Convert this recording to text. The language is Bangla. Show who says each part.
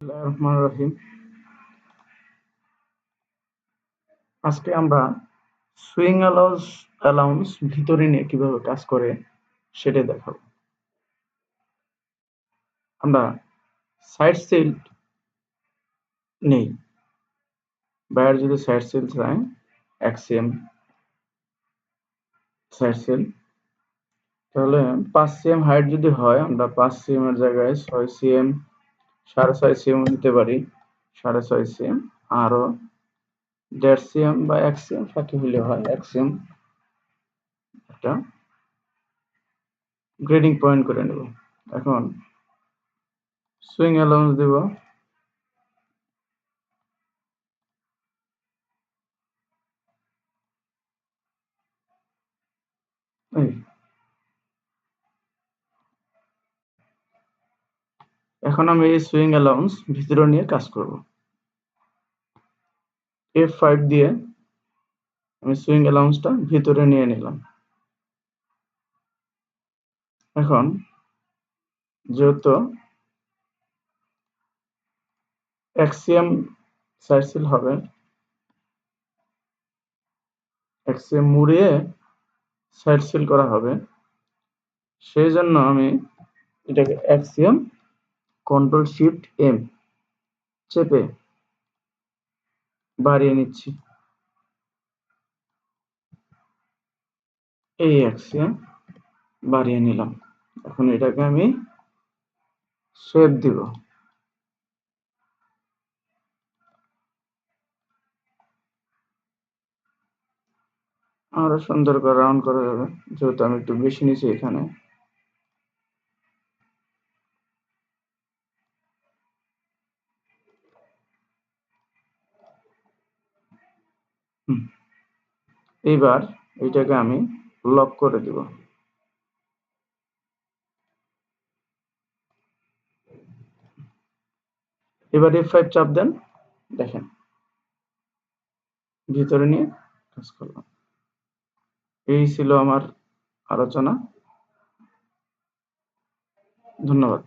Speaker 1: রহমান রহিম। আজকে আমরা সুইং অ্যালাউন্স ভিতরে নিয়ে কিভাবে কাজ করে সেটা দেখাবো। আমরা সাইড সেল নেই, বায়ার যদি সাইড সেল চায় এক্সিএম সাইড সেল, তাহলে 5 সিএম হাইট যদি হয় আমরা 5 সিএম এর জায়গায় 6 সিএম 6.5 সিএম নিতে পারি। 6.5 সিএম আরো 1.5 সিএম বা 1 সিএম সাথে হলে হয় 1 সিএম একটা গ্রেডিং পয়েন্ট করে নেব। এখন সুইং অ্যালাউন্স দেব। এখন আমি এই সুইং অ্যালাউন্স ভিতরে নিয়ে কাজ করব। F5 দিয়ে আমি সুইং অ্যালাউন্সটা ভিতরে নিয়ে নিলাম। এখন যেহেতু এক্সিএম সাইড সেল হবে, এক্সিএম মুড়িয়ে সাইড সেল করা হবে, সেই জন্য আমি এটাকে এক্সিএম কন্ট্রোল শিফট এম চেপে বাড়িয়ে নিচ্ছি। এই এক্সিএম বাড়িয়ে নিলাম। এখন এটাকে আমি শেপ দিব। আরো সুন্দর করে রাউন্ড করা যাবে, যেহেতু আমি একটু বেশি নিচ্ছি এখানে। এইবার এটাকে আমি লক করে দিব। এবার F5 চাপ দেন, দেখেন ভিতরে নিয়ে কাজ করলাম। এই ছিল আমার আলোচনা। ধন্যবাদ।